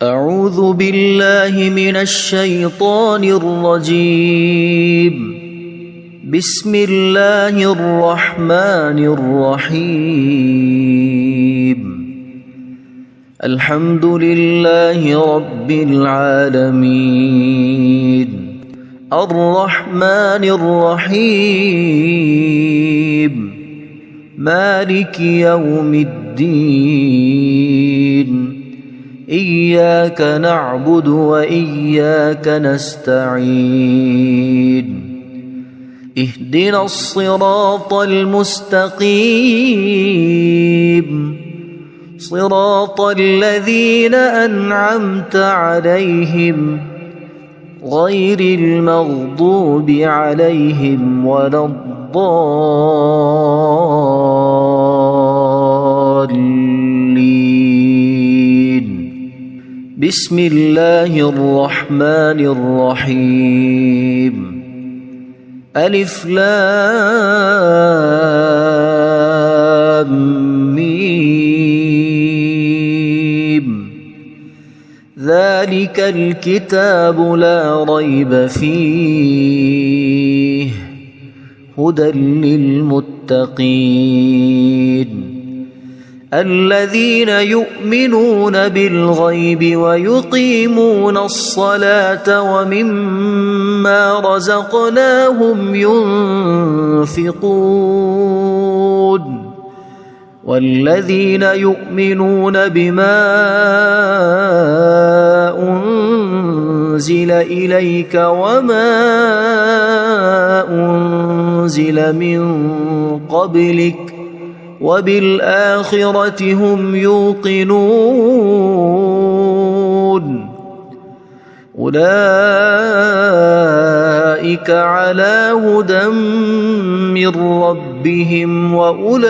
أعوذ بالله من الشيطان الرجيم. بسم الله الرحمن الرحيم. الحمد لله رب العالمين الرحمن الرحيم مالك يوم الدين إياك نعبد وإياك نستعين اهدنا الصراط المستقيم صراط الذين أنعمت عليهم غير المغضوب عليهم ولا الضالين. بسم الله الرحمن الرحيم. ألف لام ميم. ذلك الكتاب لا ريب فيه هدى للمتقين الذين يؤمنون بالغيب ويقيمون الصلاة ومما رزقناهم ينفقون والذين يؤمنون بما أنزل إليك وما أنزل من قبلك وبالآخرة هم يوقنون أولئك على هدى من ربهم وأولئك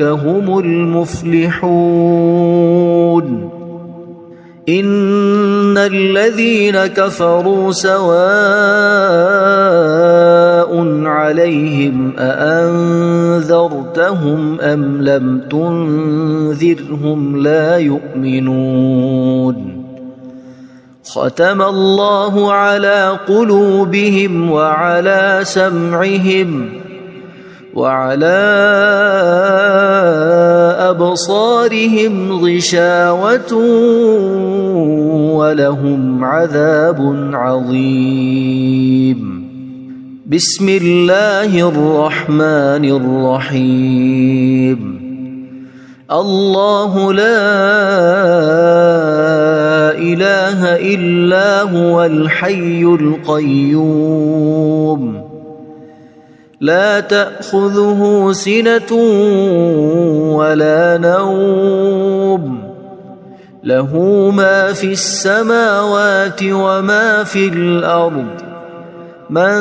هم المفلحون. إن الذين كفروا سواء عليهم أأنذرتهم أم لم تنذرهم لا يؤمنون. ختم الله على قلوبهم وعلى سمعهم وعلى أبصارهم غشاوة ولهم عذاب عظيم. بسم الله الرحمن الرحيم. الله لا إله إلا هو الحي القيوم لا تأخذه سنة ولا نوم له ما في السماوات وما في الأرض. من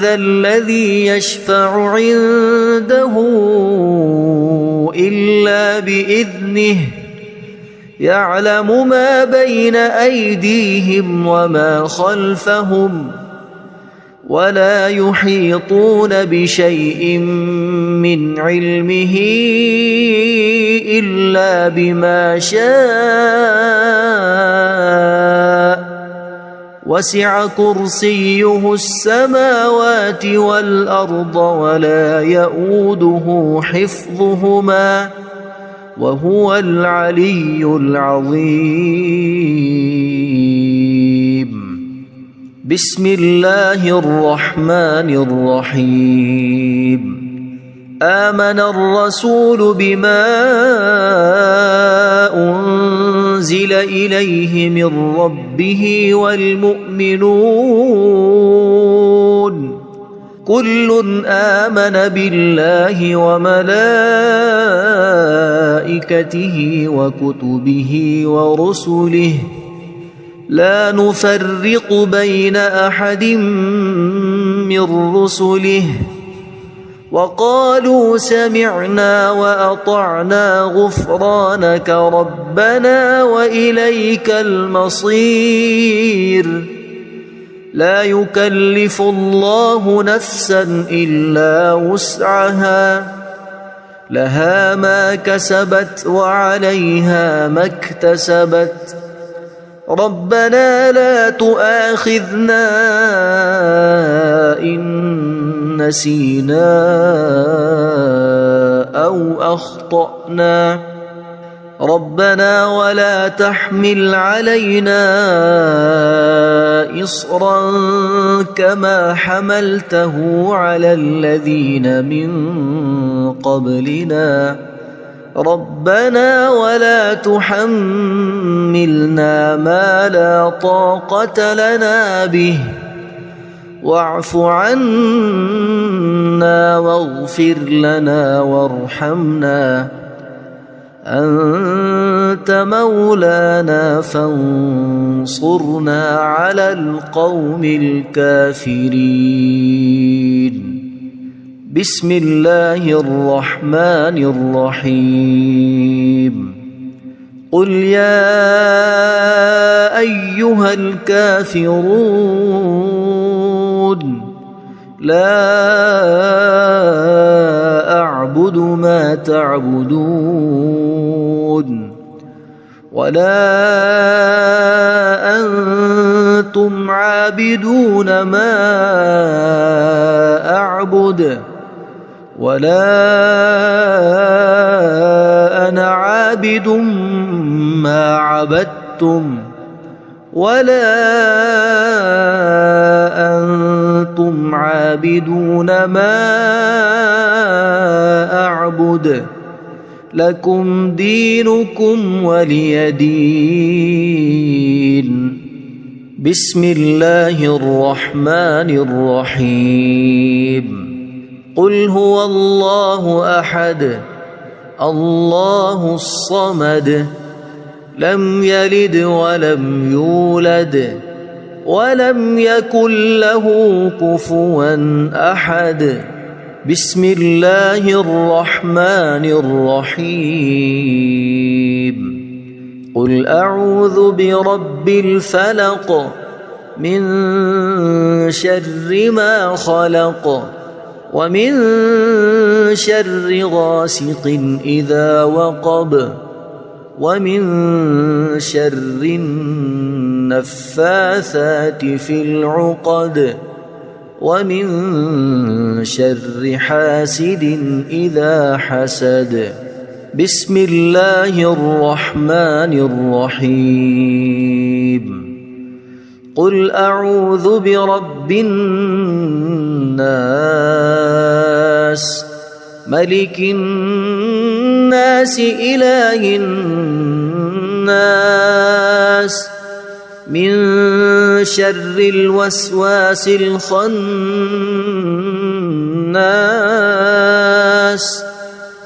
ذا الذي يشفع عنده إلا بإذنه يعلم ما بين أيديهم وما خلفهم ولا يحيطون بشيء من علمه إلا بما شاء وسع كرسيه السماوات والأرض ولا يؤوده حفظهما وهو العلي العظيم. بسم الله الرحمن الرحيم. آمن الرسول بما أنزل إليه من ربه والمؤمنون كل آمن بالله وملائكته وكتبه ورسله لا نفرق بين أحد من رسله وقالوا سمعنا وأطعنا غفرانك ربنا وإليك المصير. لا يكلف الله نفسا إلا وسعها لها ما كسبت وعليها ما اكتسبت ربنا لا تؤاخذنا إن نسينا أو أخطأنا ربنا ولا تحمل علينا إصرا كما حملته على الذين من قبلنا ربنا ولا تحملنا ما لا طاقة لنا به واعف عنا واغفر لنا وارحمنا أنت مولانا فانصرنا على القوم الكافرين بسم الله الرحمن الرحيم قل يا أيها الكافرون لا أعبد ما تعبدون ولا أنتم عابدون ما أعبد ولا أنا عابد ما عبدتم ولا أنتم عابدون ما أعبد لكم دينكم ولي دين بسم الله الرحمن الرحيم قل هو الله أحد الله الصمد لم يلد ولم يولد ولم يكن له كفوا أحد بسم الله الرحمن الرحيم قل أعوذ برب الفلق من شر ما خلق ومن شر غاسق إذا وقب ومن شر النفاثات في العقد ومن شر حاسد إذا حسد بسم الله الرحمن الرحيم قل أعوذ برب الناس ملك الناس إله الناس من شر الوسواس الخناس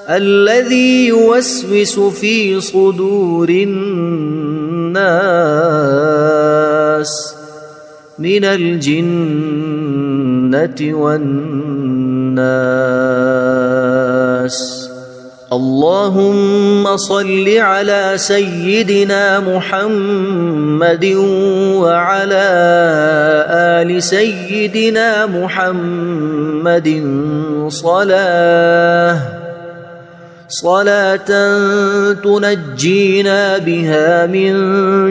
الذي يوسوس في صدور الناس من الجنة والناس اللهم صل على سيدنا محمد وعلى آل سيدنا محمد صلاة تنجينا بها من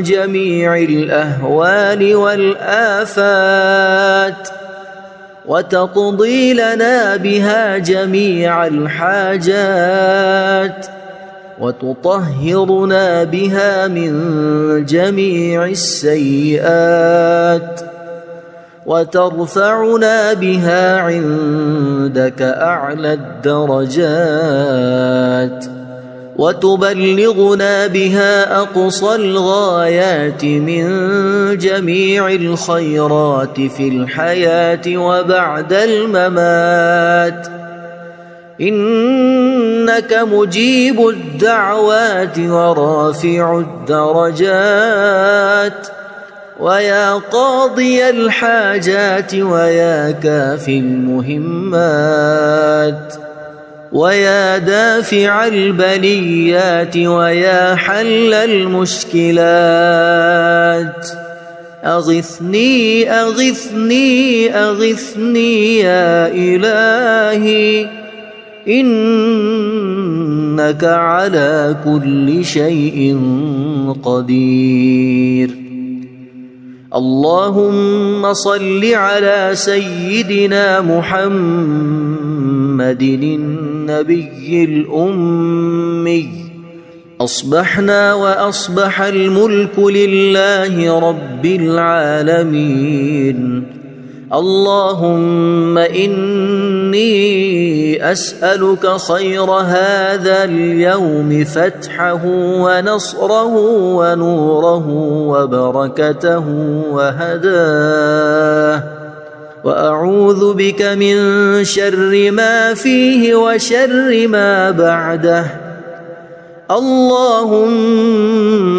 جميع الأهوال والآفات وتقضي لنا بها جميع الحاجات وتطهرنا بها من جميع السيئات وترفعنا بها عندك أعلى الدرجات وتبلغنا بها أقصى الغايات من جميع الخيرات في الحياة وبعد الممات إنك مجيب الدعوات ورافع الدرجات ويا قاضي الحاجات ويا كافي المهمات ويا دافع البليات ويا حل المشكلات أغثني أغثني أغثني يا إلهي إنك على كل شيء قدير. اللهم صل على سيدنا محمد النبي الأمي. أصبحنا وأصبح الملك لله رب العالمين. اللهم إني أسألك خير هذا اليوم، فتحه ونصره ونوره وبركته وهداه، وأعوذ بك من شر ما فيه وشر ما بعده. اللهم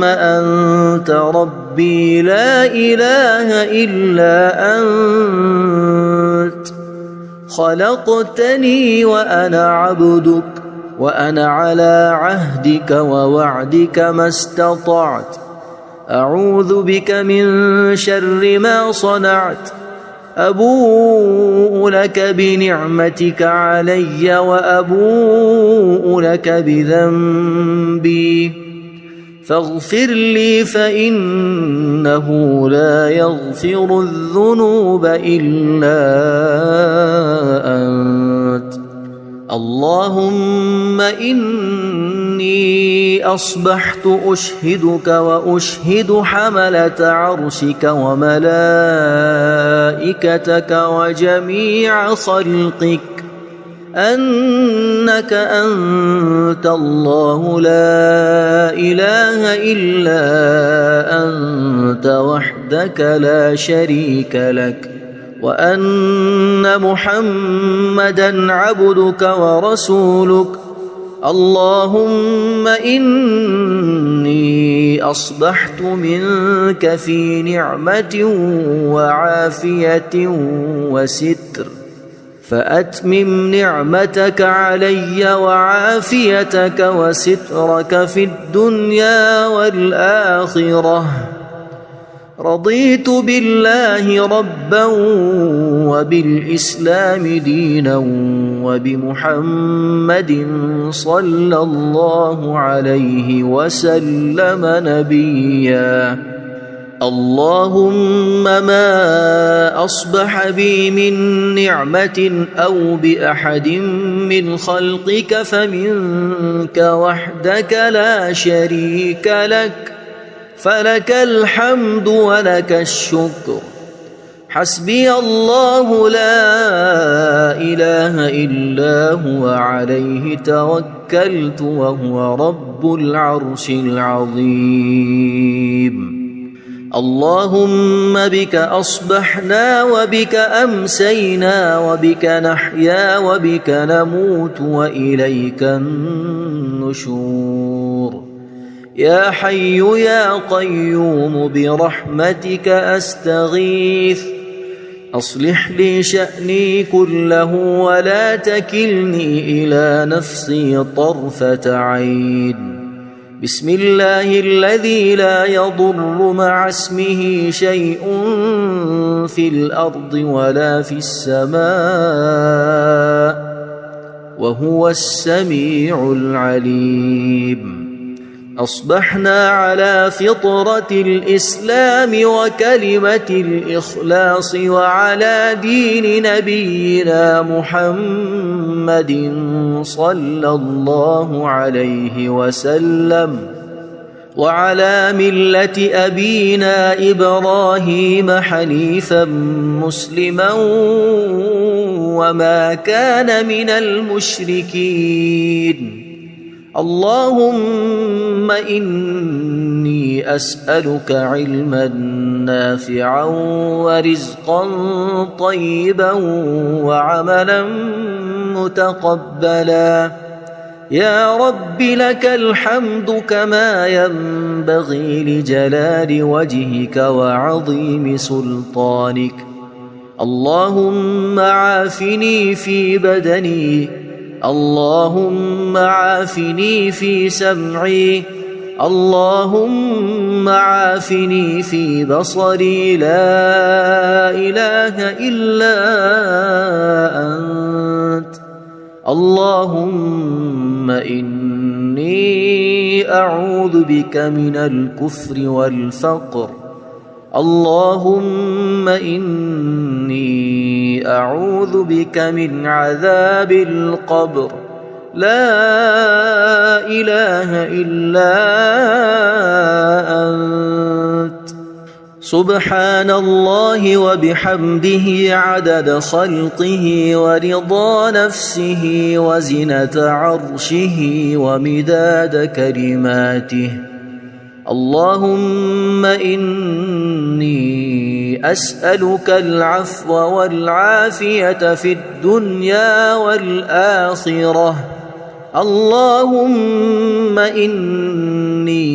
أنت ربي لا إله إلا أنت، خلقتني وأنا عبدك، وأنا على عهدك ووعدك ما استطعت. أعوذ بك من شر ما صنعت. أبوء لك بنعمتك علي وأبوء لك بذنبي، فاغفر لي فإنه لا يغفر الذنوب إلا أنت. اللهم إني أصبحت أشهدك وأشهد حملة عرشك وملائكتك وجميع خلقك أنك أنت الله لا إله إلا أنت وحدك لا شريك لك، وأن محمدًا عبدك ورسولك. اللهم إني أصبحت منك في نعمة وعافية وستر، فأتمم نعمتك علي وعافيتك وسترك في الدنيا والآخرة. رضيت بالله ربا وبالإسلام دينا وبمحمد صلى الله عليه وسلم نبيا. اللهم ما أصبح بي من نعمة أو بأحد من خلقك فمنك وحدك لا شريك لك، فلك الحمد ولك الشكر. حسبي الله لا إله إلا هو عليه توكلت وهو رب العرش العظيم. اللهم بك أصبحنا وبك أمسينا وبك نحيا وبك نموت وإليك النشور. يا حي يا قيوم برحمتك أستغيث، أصلح لي شأني كله ولا تكلني إلى نفسي طرفة عين. بسم الله الذي لا يضر مع اسمه شيء في الأرض ولا في السماء، وهو السميع العليم. أصبحنا على فطرة الإسلام وكلمة الإخلاص وعلى دين نبينا محمد صلى الله عليه وسلم، وعلى ملة أبينا إبراهيم حنيفا مسلما وما كان من المشركين. اللهم إني أسألك علما نافعا ورزقا طيبا وعملا متقبلا. يا رب لك الحمد كما ينبغي لجلال وجهك وعظيم سلطانك. اللهم عافني في بدني، اللهم عافني في سمعي، اللهم عافني في بصري. لا إله إلا أنت. اللهم إني أعوذ بك من الكفر والفقر. اللهم إني أعوذ بك من عذاب القبر. لا إله إلا أنت. سبحان الله وبحمده عدد خلقه ورضا نفسه وزنة عرشه ومداد كلماته. اللهم إني أسألك العفو والعافية في الدنيا والآخرة. اللهم إني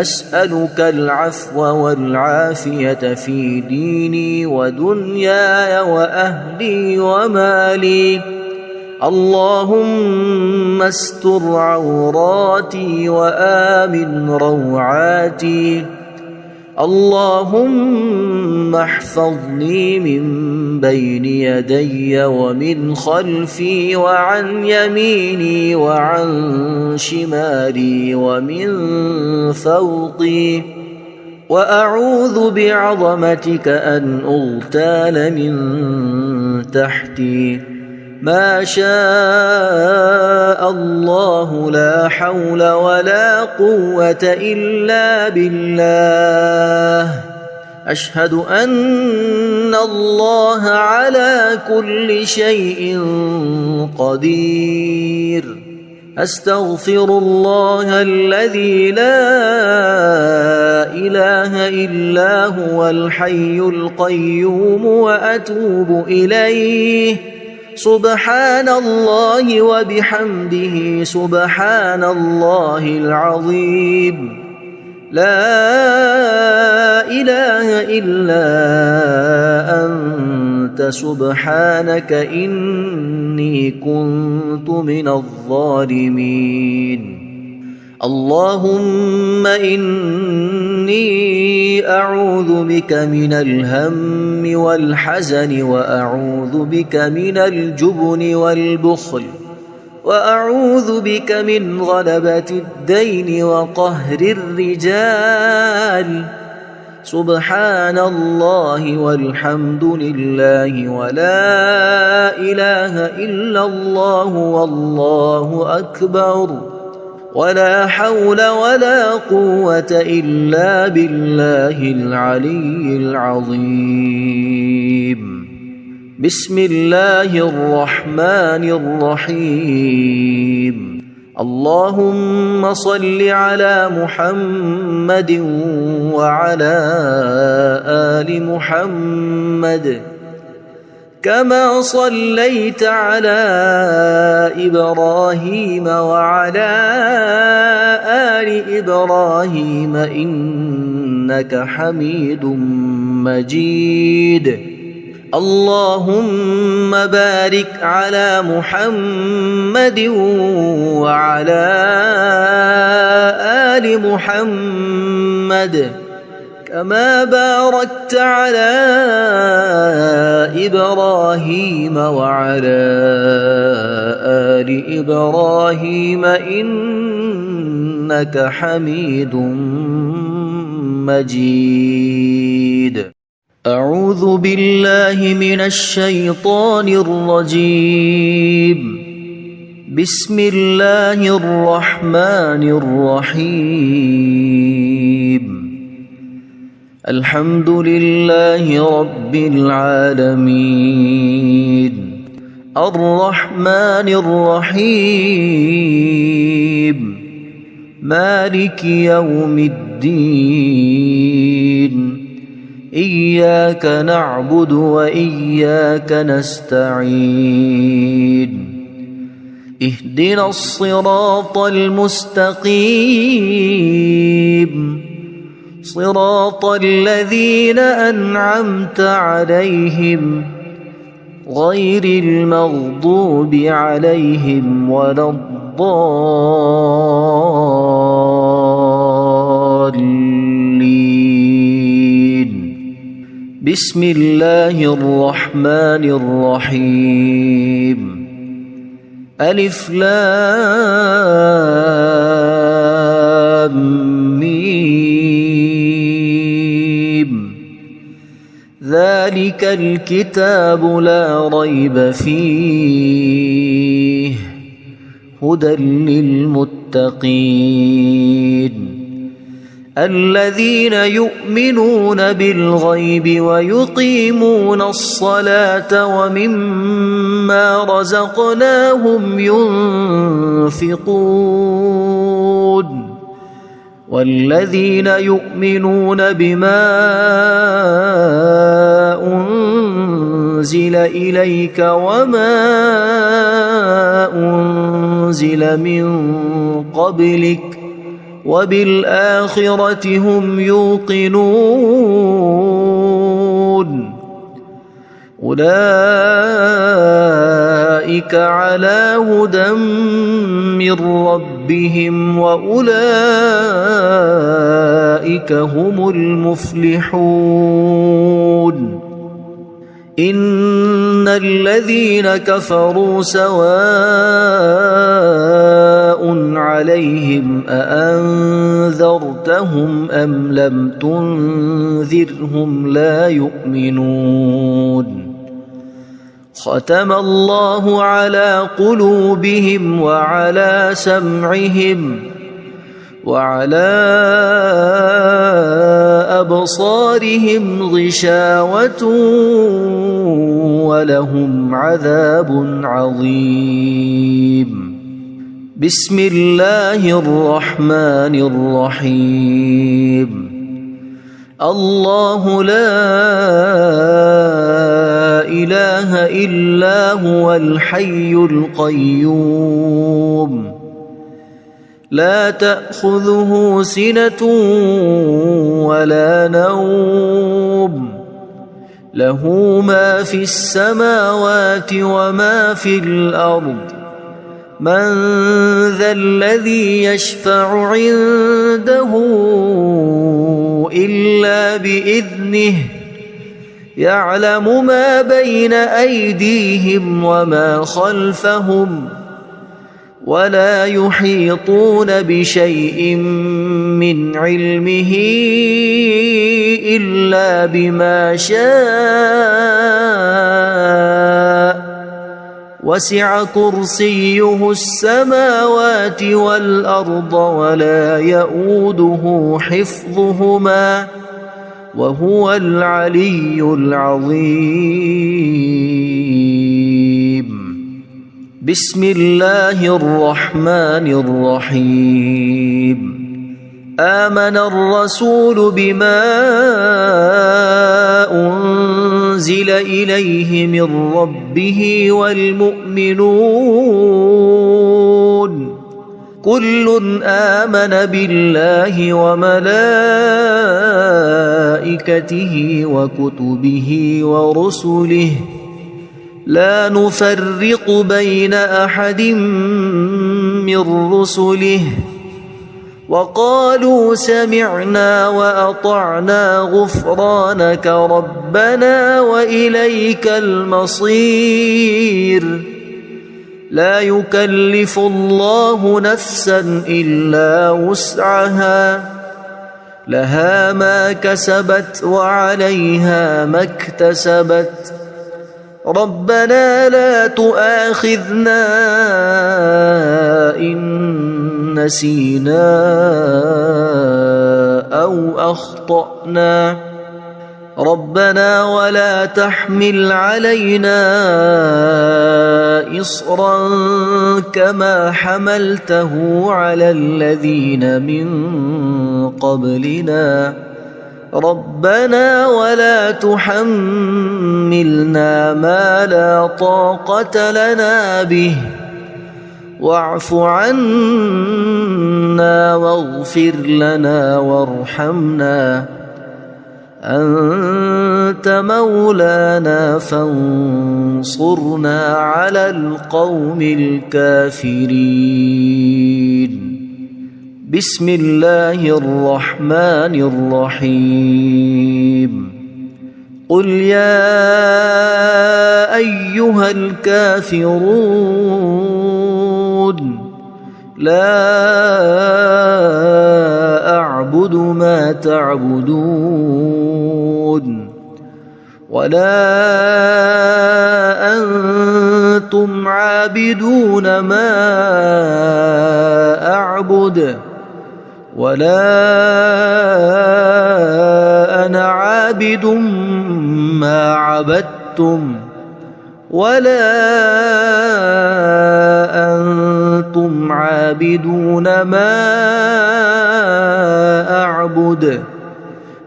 أسألك العفو والعافية في ديني ودنياي وأهلي ومالي. اللهم استر عوراتي وآمن روعاتي. اللهم احفظني من بين يدي ومن خلفي وعن يميني وعن شمالي ومن فوقي. وأعوذ بعظمتك أن أغتال من تحتي. ما شاء الله لا حول ولا قوة إلا بالله. أشهد أن الله على كل شيء قدير. أستغفر الله الذي لا إله إلا هو الحي القيوم وأتوب إليه. سبحان الله وبحمده سبحان الله العظيم. لا إله إلا أنت سبحانك إني كنت من الظالمين. اللهم إني أعوذ بك من الهم والحزن وأعوذ بك من الجبن والبخل وأعوذ بك من غلبة الدين وقهر الرجال. سبحان الله والحمد لله ولا إله إلا الله والله أكبر ولا حول ولا قوة إلا بالله العلي العظيم. بسم الله الرحمن الرحيم. اللهم صل على محمد وعلى آل محمد كما صليت على إبراهيم وعلى آل إبراهيم إنك حميد مجيد. اللهم بارك على محمد وعلى آل محمد كما باركت على إبراهيم وعلى آل إبراهيم إنك حميد مجيد. أعوذ بالله من الشيطان الرجيم. بسم الله الرحمن الرحيم. الحمد لله رب العالمين الرحمن الرحيم مالك يوم الدين. إياك نعبد وإياك نستعين. اهدنا الصراط المستقيم صراط الذين أنعمت عليهم غير المغضوب عليهم ولا الضالين. بسم الله الرحمن الرحيم. ألف لام ميم ذلك الكتاب لا ريب فيه هدى للمتقين الذين يؤمنون بالغيب ويقيمون الصلاة ومما رزقناهم ينفقون والذين يؤمنون بما أنزل إليك وما أنزل من قبلك وبالآخرة هم يوقنون أولئك على هدى من ربهم وأولئك هم المفلحون إن الذين كفروا سواء عليهم أأنذرتهم أم لم تنذرهم لا يؤمنون ختم الله على قلوبهم وعلى سمعهم وعلى أبصارهم غشاوة ولهم عذاب عظيم بسم الله الرحمن الرحيم الله لا إله إلا هو الحي القيوم لا تأخذه سنة ولا نوم له ما في السماوات وما في الأرض من ذا الذي يشفع عنده إلا بإذنه يعلم ما بين أيديهم وما خلفهم ولا يحيطون بشيء من علمه إلا بما شاء وسع كرسيه السماوات والأرض ولا يؤوده حفظهما وهو العلي العظيم بسم الله الرحمن الرحيم آمن الرسول بما أنزل إليه من ربه والمؤمنون كل آمن بالله وملائكته وكتبه ورسله لا نفرق بين أحد من رسله وقالوا سمعنا وأطعنا غفرانك ربنا وإليك المصير لا يكلف الله نفسا إلا وسعها لها ما كسبت وعليها ما اكتسبت ربنا لا تؤاخذنا إن نسينا أو أخطأنا ربنا ولا تحمل علينا إصرا كما حملته على الذين من قبلنا ربنا ولا تحملنا ما لا طاقة لنا به واعف عنا واغفر لنا وارحمنا أنت مولانا فانصرنا على القوم الكافرين بسم الله الرحمن الرحيم قل يا أيها الكافرون لا أعبد ما تعبدون ولا أنتم عابدون ما أعبد ولا أنا عابد ما عبدتم ولا أنتم عابدون ما أعبد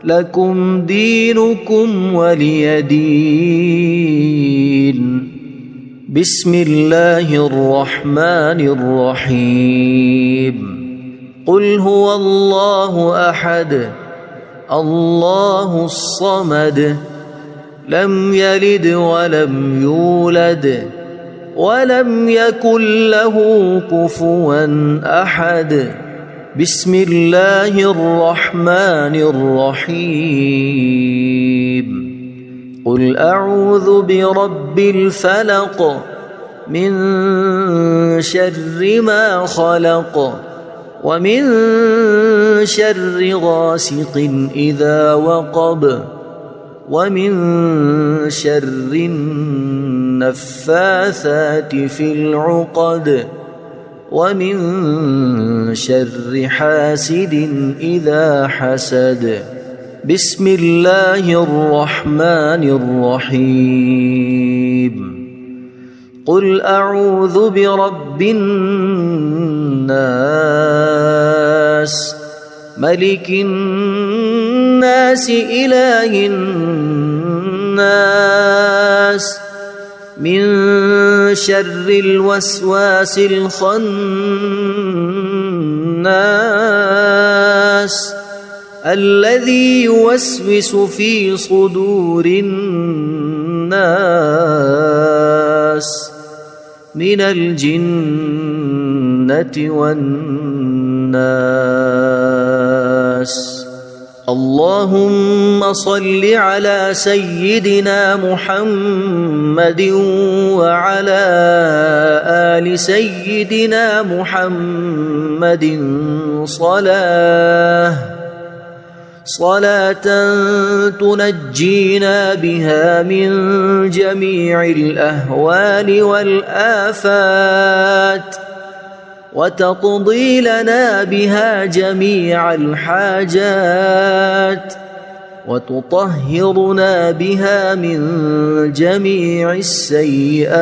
لكم دينكم ولي دين. بسم الله الرحمن الرحيم. قل هو الله أحد الله الصمد لم يلد ولم يولد ولم يكن له كفوا أحد. بسم الله الرحمن الرحيم. قل أعوذ برب الفلق من شر ما خلق ومن شر غاسق إذا وقب ومن شر النفاثات في العقد ومن شر حاسد إذا حسد. بسم الله الرحمن الرحيم. قل أعوذ برب الناس ملك الناس إله الناس من شر الوسواس الخناس الذي يوسوس في صدور الناس من الجنة والناس. اللهم صل على سيدنا محمد وعلى آل سيدنا محمد صلاة تنجينا بها من جميع الأهوال والآفات وتقضي لنا بها جميع الحاجات وتطهرنا بها من جميع السيئات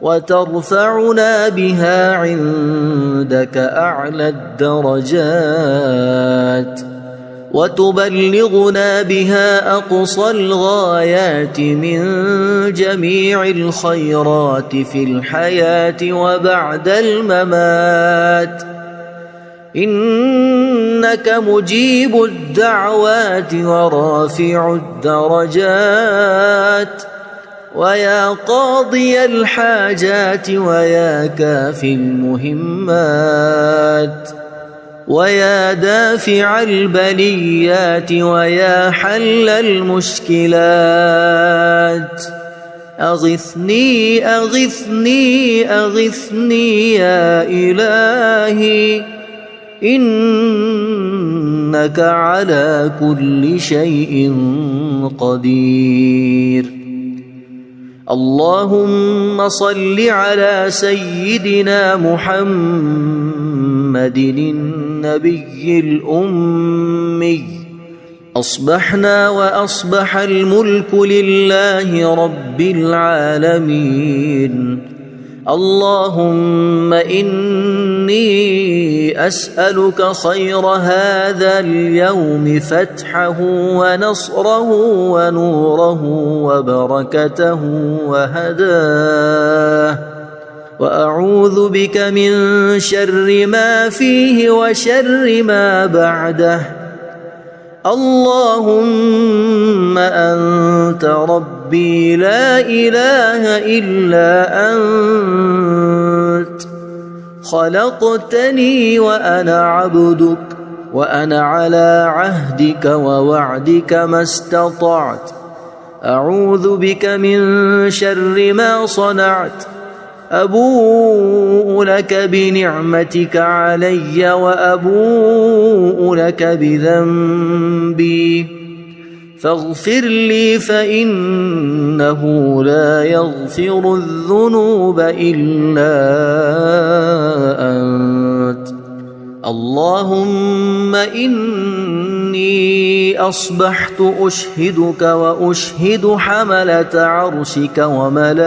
وترفعنا بها عندك أعلى الدرجات وتبلغنا بها أقصى الغايات من جميع الخيرات في الحياة وبعد الممات. إنك مجيب الدعوات ورافع الدرجات ويا قاضي الحاجات ويا كافي المهمات ويا دافع البليات ويا حل المشكلات. أغثني أغثني أغثني يا إلهي إنك على كل شيء قدير. اللهم صل على سيدنا محمد النبي الأمي. أصبحنا وأصبح الملك لله رب العالمين. اللهم إني أسألك خير هذا اليوم فتحه ونصره ونوره وبركته وهداه وأعوذ بك من شر ما فيه وشر ما بعده. اللهم أنت ربي لا إله إلا أنت خلقتني وأنا عبدك وأنا على عهدك ووعدك ما استطعت. أعوذ بك من شر ما صنعت أبوء لك بنعمتك علي وأبوء لك بذنبي فاغفر لي فإنه لا يغفر الذنوب إلا أنت. اللهم إني أصبحت أشهدك وأشهد حملة عرشك وملائكتك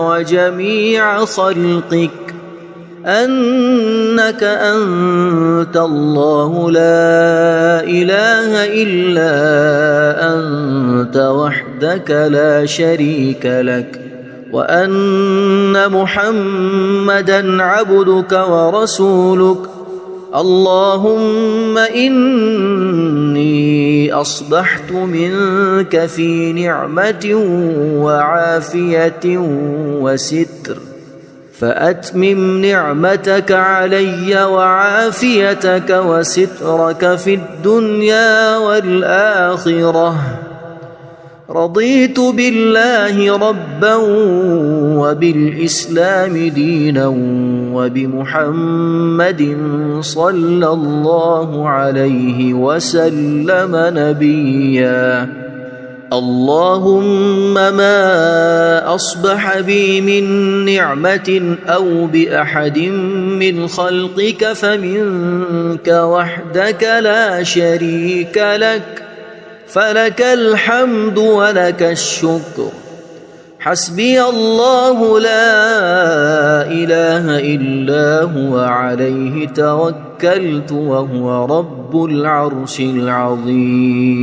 وجميع خلقك أنك أنت الله لا إله إلا أنت وحدك لا شريك لك وأن محمدًا عبدك ورسولك. اللهم إني أصبحت منك في نعمة وعافية وستر فأتمم نعمتك علي وعافيتك وسترك في الدنيا والآخرة. رضيت بالله ربا وبالإسلام دينا وبمحمد صلى الله عليه وسلم نبيا. اللهم ما أصبح بي من نعمة أو بأحد من خلقك فمنك وحدك لا شريك لك فلك الحمد ولك الشكر. حسبي الله لا إله إلا هو عليه توكلت وهو رب العرش العظيم.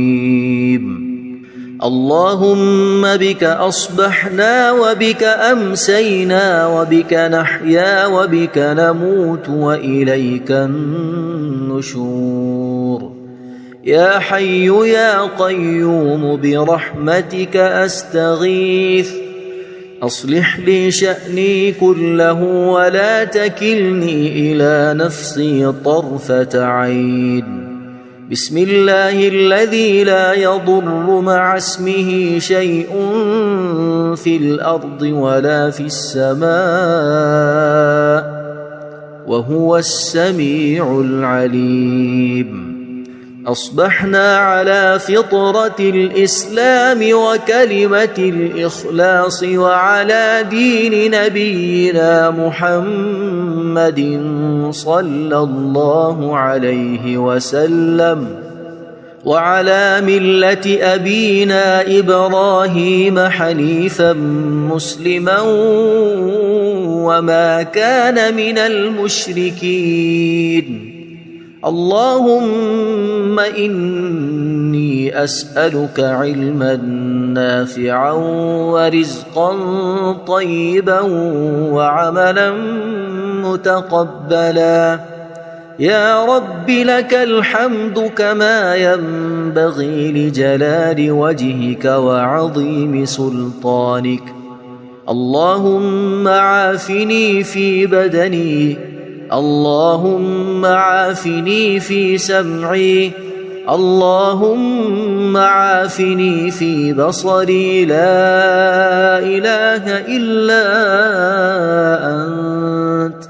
اللهم بك أصبحنا وبك أمسينا وبك نحيا وبك نموت وإليك النشور. يا حي يا قيوم برحمتك أستغيث أصلح لي شأني كله ولا تكلني إلى نفسي طرفة عين. بسم الله الذي لا يضر مع اسمه شيء في الأرض ولا في السماء وهو السميع العليم. أصبحنا على فطرة الإسلام وكلمة الإخلاص وعلى دين نبينا محمد صلى الله عليه وسلم وعلى ملة أبينا إبراهيم حنيفا مسلما وما كان من المشركين. اللهم إني أسألك علما نافعا ورزقا طيبا وعملا متقبلا. يا رب لك الحمد كما ينبغي لجلال وجهك وعظيم سلطانك. اللهم عافني في بدني اللهم عافني في سمعي اللهم عافني في بصري لا إله إلا أنت.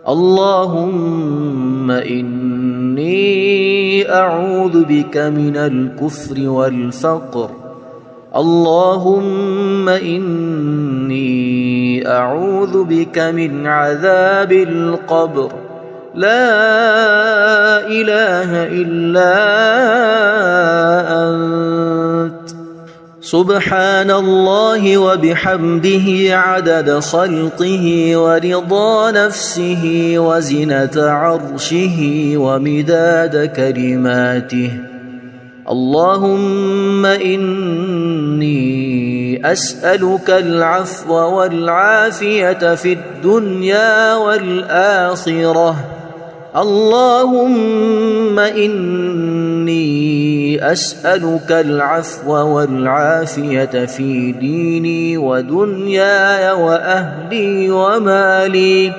اللهم إني أعوذ بك من الكفر والفقر. اللهم إني أعوذ بك من عذاب القبر. لا إله إلا أنت. سبحان الله وبحمده عدد خلقه ورضا نفسه وزنة عرشه ومداد كلماته. اللهم إني أسألك العفو والعافية في الدنيا والآخرة. اللهم إني أسألك العفو والعافية في ديني ودنياي وأهلي ومالي.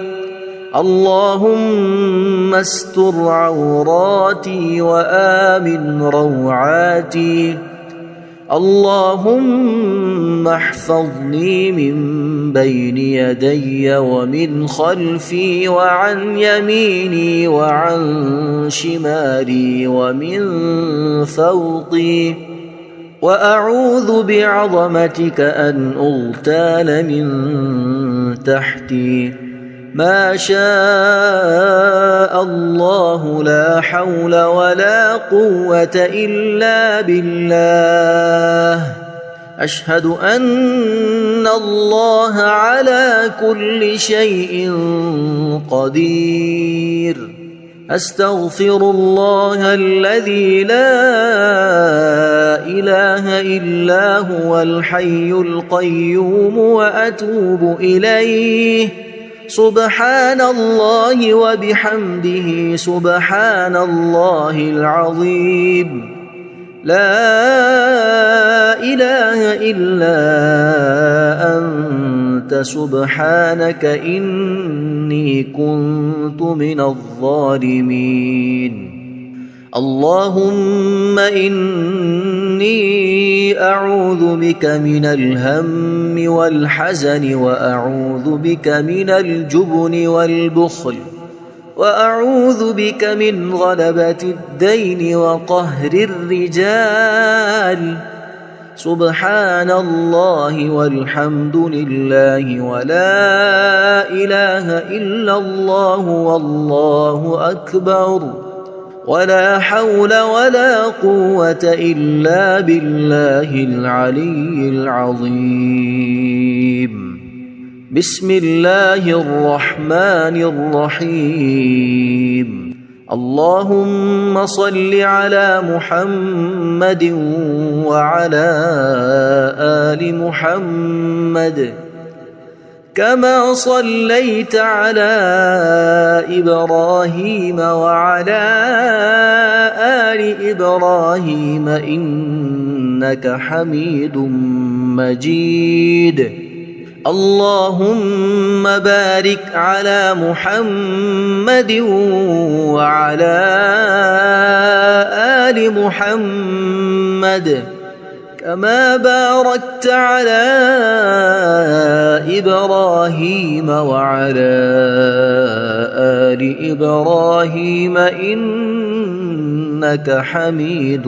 اللهم استر عوراتي وآمن روعاتي. اللهم احفظني من بين يدي ومن خلفي وعن يميني وعن شمالي ومن فوقي، وأعوذ بعظمتك أن أغتال من تحتي. ما شاء الله لا حول ولا قوة إلا بالله. أشهد أن الله على كل شيء قدير. أستغفر الله الذي لا إله إلا هو الحي القيوم وأتوب إليه. سبحان الله وبحمده سبحان الله العظيم. لا إله إلا أنت سبحانك إني كنت من الظالمين. اللهم إني أعوذ بك من الهم والحزن، وأعوذ بك من الجبن والبخل، وأعوذ بك من غلبة الدين وقهر الرجال. سبحان الله والحمد لله ولا إله إلا الله والله أكبر، ولا حول ولا قوة إلا بالله العلي العظيم. بسم الله الرحمن الرحيم. اللهم صل على محمد وعلى آل محمد كما صليت على إبراهيم وعلى آل إبراهيم إنك حميد مجيد. اللهم بارك على محمد وعلى آل محمد كما باركت على إبراهيم وعلى آل إبراهيم إنك حميد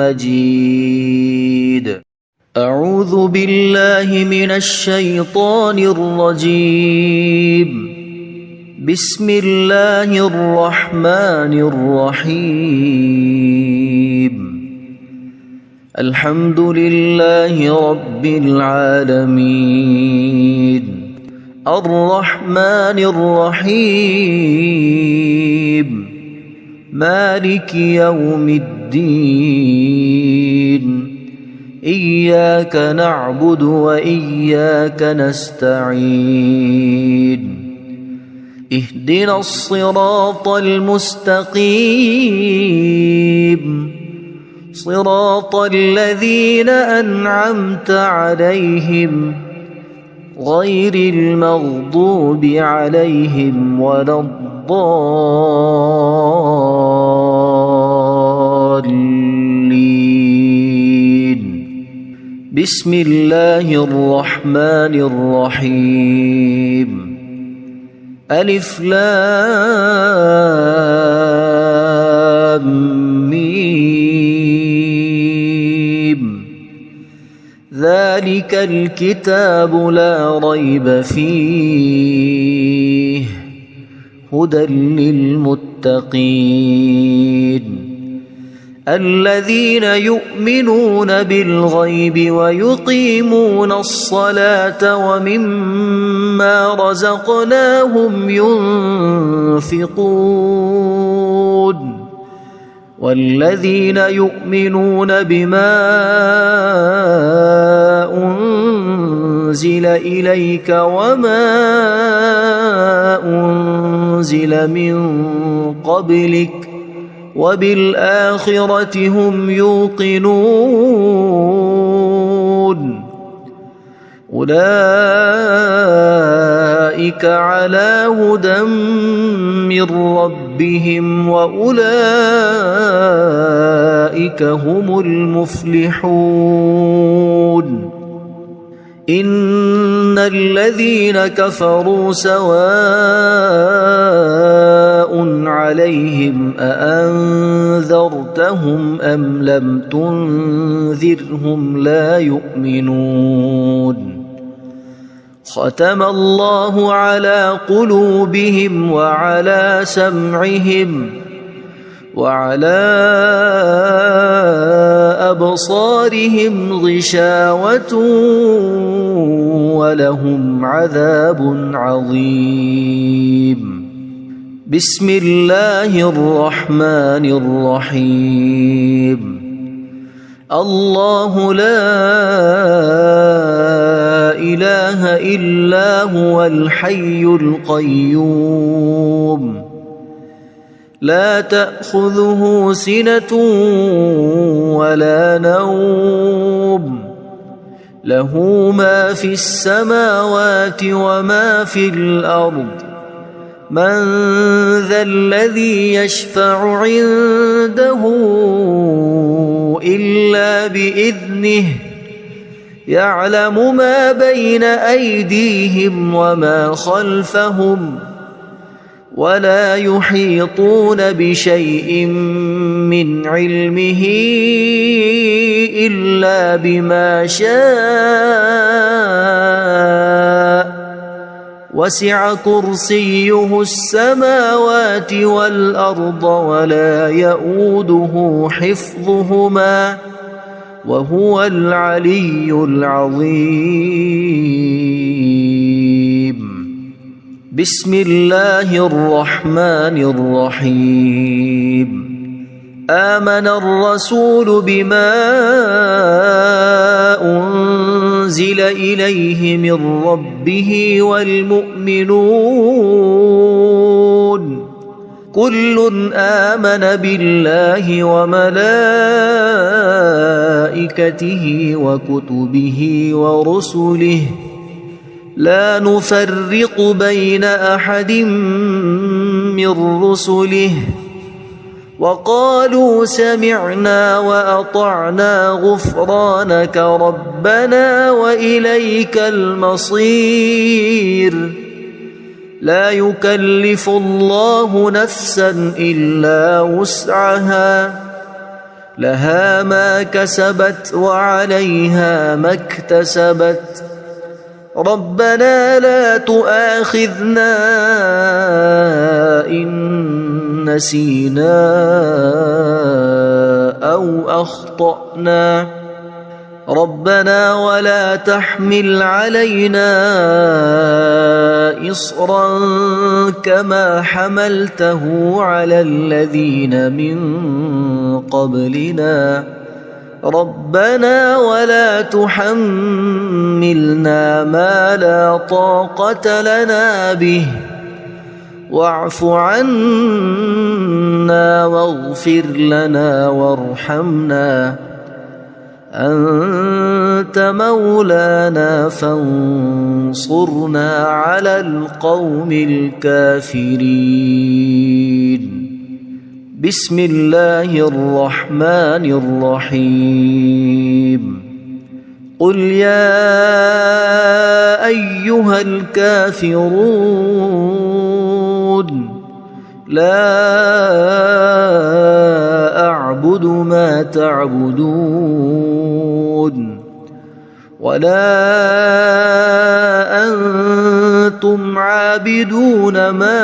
مجيد. أعوذ بالله من الشيطان الرجيم. بسم الله الرحمن الرحيم. الحمد لله رب العالمين. الرحمن الرحيم. مالك يوم الدين. إياك نعبد وإياك نستعين. اهدنا الصراط المستقيم، صراط الذين أنعمت عليهم غير المغضوب عليهم ولا الضالين. بسم الله الرحمن الرحيم. ألف لام ميم. ذلك الكتاب لا ريب فيه هدى للمتقين الذين يؤمنون بالغيب ويقيمون الصلاة ومما رزقناهم ينفقون والذين يؤمنون بما أنزل إليك وما أنزل من قبلك وبالآخرة هم يوقنون أولئك على هدى من ربهم وأولئك هم المفلحون إن الذين كفروا سواء عليهم أأنذرتهم أم لم تنذرهم لا يؤمنون ختم الله على قلوبهم وعلى سمعهم وعلى أبصارهم غشاوة ولهم عذاب عظيم بسم الله الرحمن الرحيم الله لا إله إلا هو الحي القيوم لا تأخذه سنة ولا نوم له ما في السماوات وما في الأرض من ذا الذي يشفع عنده إلا بإذنه يعلم ما بين أيديهم وما خلفهم ولا يحيطون بشيء من علمه إلا بما شاء وسع كرسيه السماوات والأرض ولا يؤوده حفظهما وهو العلي العظيم بسم الله الرحمن الرحيم آمن الرسول بما أنزل إليه من ربه والمؤمنون كل آمن بالله وملائكته وكتبه ورسله لا نفرق بين أحد من رسله وقالوا سمعنا وأطعنا غفرانك ربنا وإليك المصير لا يكلف الله نفسا إلا وسعها لها ما كسبت وعليها ما اكتسبت ربنا لا تؤاخذنا إن نسينا أو أخطأنا ربنا ولا تحمل علينا إصرا كما حملته على الذين من قبلنا ربنا ولا تحملنا ما لا طاقة لنا به واعف عنا واغفر لنا وارحمنا أنت مولانا فانصرنا على القوم الكافرين بسم الله الرحمن الرحيم قل يا أيها الكافرون لا أعبد ما تعبدون ولا أنتم عابدون ما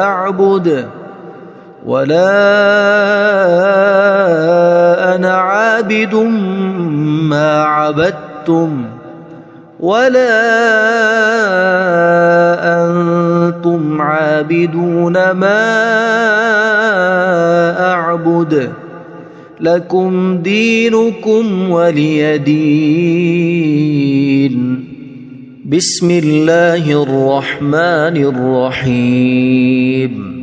أعبد ولا أنا عابد ما عبدتم ولا أنتم عابدون ما أعبد لكم دينكم ولي دين بسم الله الرحمن الرحيم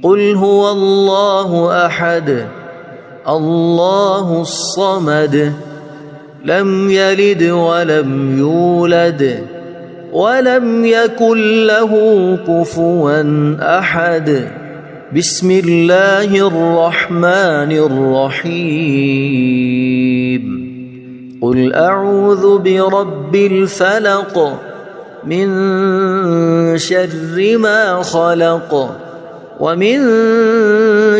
قل هو الله أحد الله الصمد لم يلد ولم يولد ولم يكن له كفوا أحد. بسم الله الرحمن الرحيم. قل أعوذ برب الفلق من شر ما خلق ومن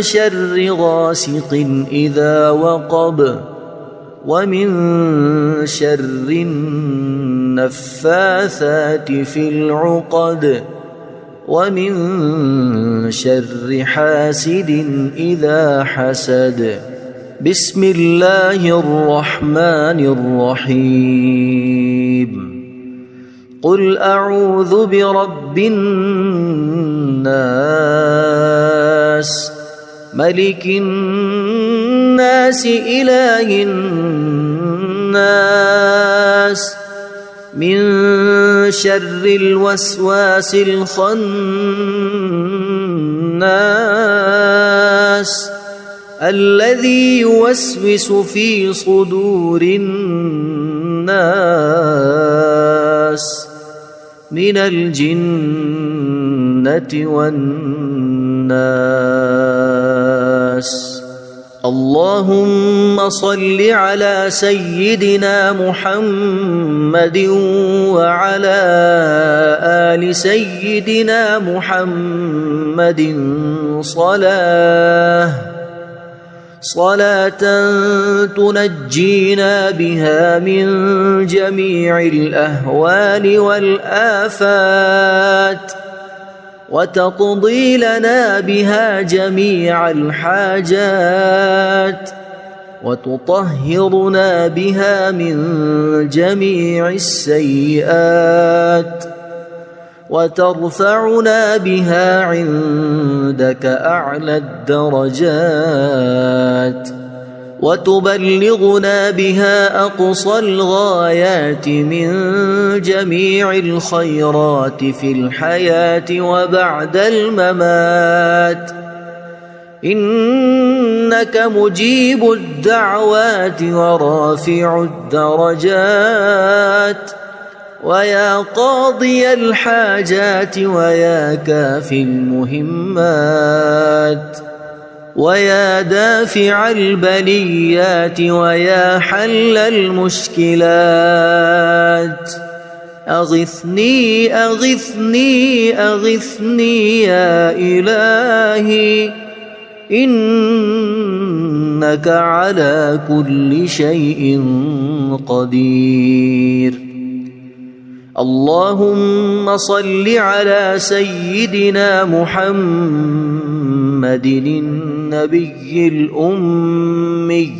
شر غاسق إذا وقب ومن شر النفاثات في العقد ومن شر حاسد إذا حسد. بسم الله الرحمن الرحيم. قل أعوذ برب الناس ملك الناس إله الناس من شر الوسواس الخناس الذي يوسوس في صدور الناس من الجنة والناس. اللهم صل على سيدنا محمد وعلى آل سيدنا محمد صلاة تنجينا بها من جميع الأهوال والآفات وتقضي لنا بها جميع الحاجات وتطهرنا بها من جميع السيئات وترفعنا بها عندك أعلى الدرجات وتبلغنا بها أقصى الغايات من جميع الخيرات في الحياة وبعد الممات. إنك مجيب الدعوات ورافع الدرجات ويا قاضي الحاجات ويا كافي المهمات ويا دافع البليات ويا حل المشكلات. أغثني أغثني أغثني يا إلهي إنك على كل شيء قدير. اللهم صل على سيدنا محمد النبي الأمي.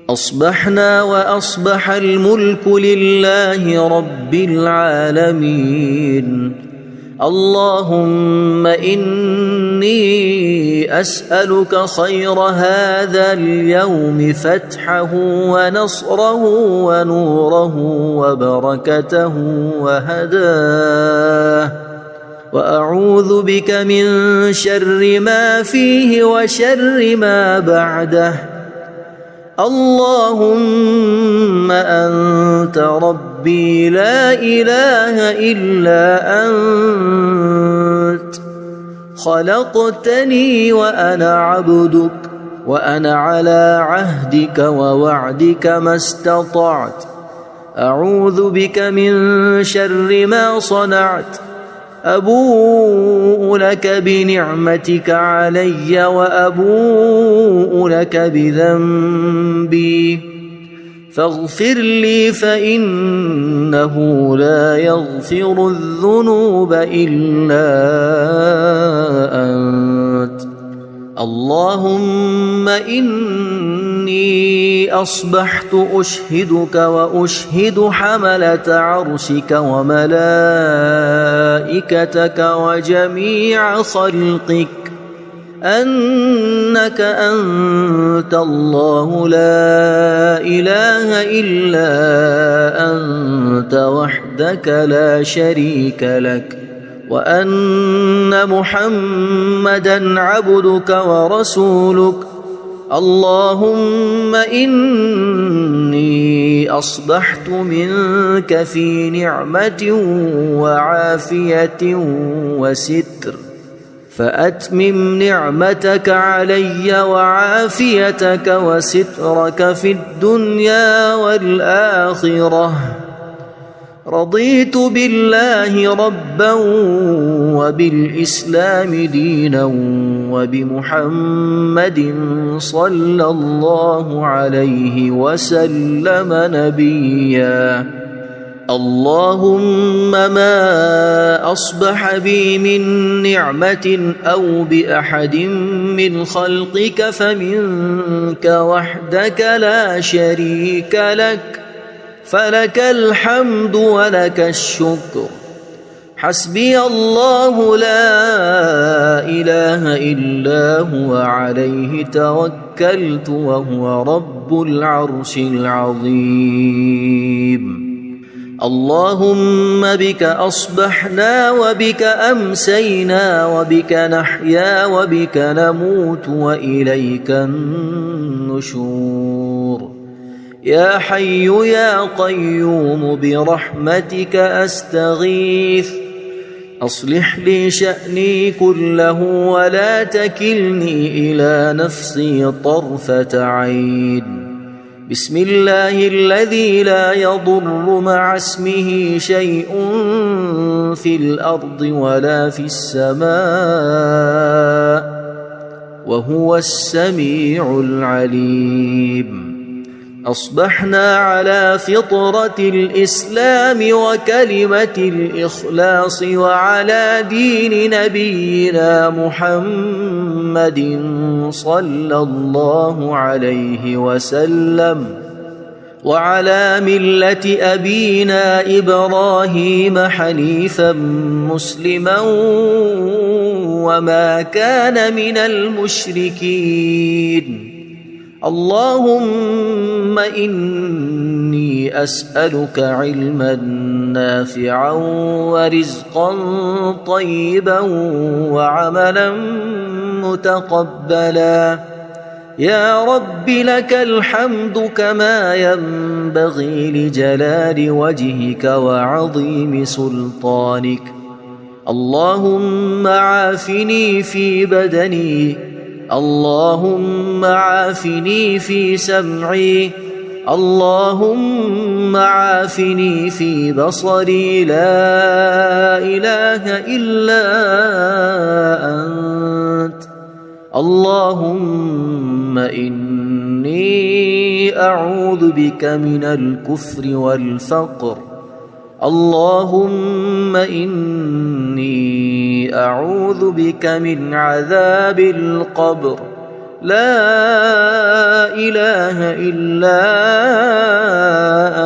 أصبحنا وأصبح الملك لله رب العالمين. اللهم إني أسألك خير هذا اليوم فتحه ونصره ونوره وبركته وهداه وأعوذ بك من شر ما فيه وشر ما بعده. اللهم أنت ربي لا إله إلا أنت خلقتني وأنا عبدك وأنا على عهدك ووعدك ما استطعت. أعوذ بك من شر ما صنعت. أبوء لك بنعمتك علي وأبوء لك بذنبي فاغفر لي فإنه لا يغفر الذنوب إلا أنت. اللهم إني أصبحت أشهدك وأشهد حملة عرشك وملائكتك وجميع خلقك أنك أنت الله لا إله إلا أنت وحدك لا شريك لك وأن محمدًا عبدك ورسولك. اللهم إني إني أصبحت منك في نعمة وعافية وستر، فأتمم نعمتك علي وعافيتك وسترك في الدنيا والآخرة. رضيت بالله ربا وبالإسلام دينا وبمحمد صلى الله عليه وسلم نبيا. اللهم ما أصبح بي من نعمة أو بأحد من خلقك فمنك وحدك لا شريك لك، فلك الحمد ولك الشكر. حسبي الله لا إله إلا هو عليه توكلت وهو رب العرش العظيم. اللهم بك أصبحنا وبك أمسينا وبك نحيا وبك نموت وإليك النشور. يا حي يا قيوم برحمتك أستغيث، أصلح لي شأني كله ولا تكلني إلى نفسي طرفة عين. بسم الله الذي لا يضر مع اسمه شيء في الأرض ولا في السماء وهو السميع العليم. أصبحنا على فطرة الإسلام وكلمة الإخلاص وعلى دين نبينا محمد صلى الله عليه وسلم وعلى ملة أبينا إبراهيم حنيفا مسلما وما كان من المشركين. اللهم إني أسألك علما نافعا ورزقا طيبا وعملا متقبلا. يا رب لك الحمد كما ينبغي لجلال وجهك وعظيم سلطانك. اللهم عافني في بدني، اللهم عافني في سمعي، اللهم عافني في بصري. لا إله إلا أنت. اللهم إني أعوذ بك من الكفر والفقر. اللهم إني أعوذ بك من عذاب القبر. لا إله إلا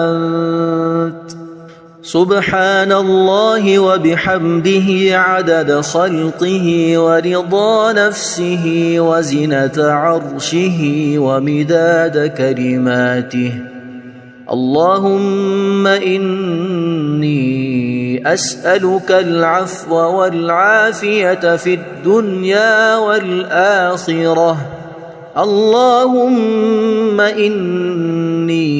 أنت. سبحان الله وبحمده عدد خلقه ورضا نفسه وزنة عرشه ومداد كلماته. اللهم إني أسألك العفو والعافية في الدنيا والآخرة. اللهم إني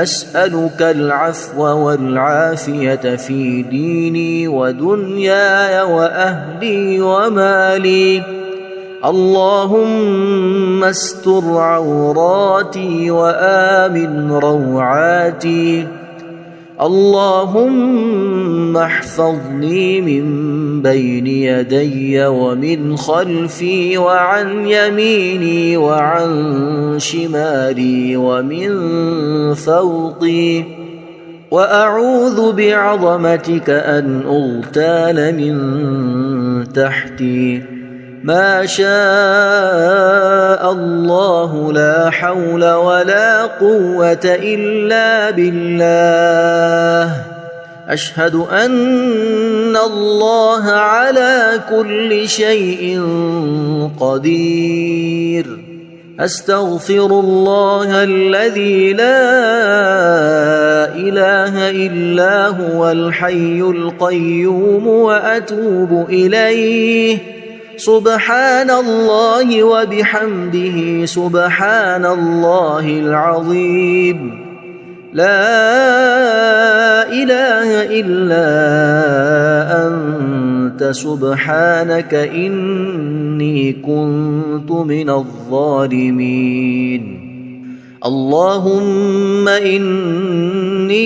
أسألك العفو والعافية في ديني ودنياي وأهلي ومالي. اللهم استر عوراتي وآمن روعاتي. اللهم احفظني من بين يدي ومن خلفي وعن يميني وعن شمالي ومن فوقي. وأعوذ بعظمتك أن أغتال من تحتي. ما شاء الله لا حول ولا قوة إلا بالله. أشهد أن الله على كل شيء قدير. أستغفر الله الذي لا إله إلا هو الحي القيوم وأتوب إليه. سبحان الله وبحمده سبحان الله العظيم. لا إله إلا أنت سبحانك إني كنت من الظالمين. اللهم إني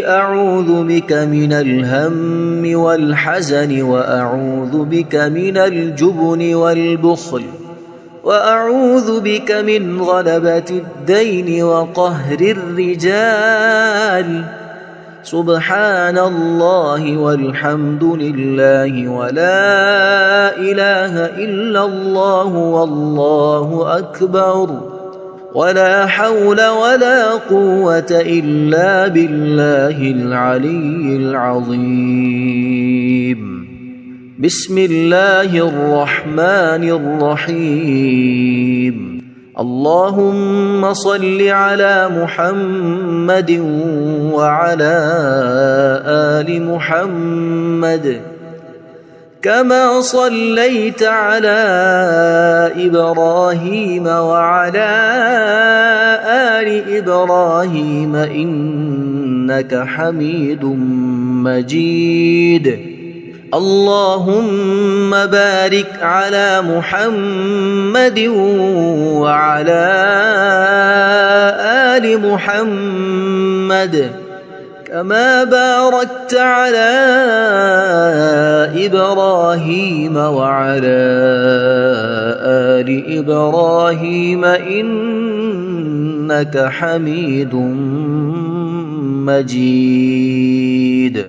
أعوذ بك من الهم والحزن وأعوذ بك من الجبن والبخل وأعوذ بك من غلبة الدين وقهر الرجال. سبحان الله والحمد لله ولا إله إلا الله والله أكبر ولا حول ولا قوة إلا بالله العلي العظيم. بسم الله الرحمن الرحيم. اللهم صل على محمد وعلى آل محمد كما صليت على إبراهيم وعلى آل إبراهيم إنك حميد مجيد. اللهم بارك على محمد وعلى آل محمد كما باركت على إبراهيم وعلى آل إبراهيم إنك حميد مجيد.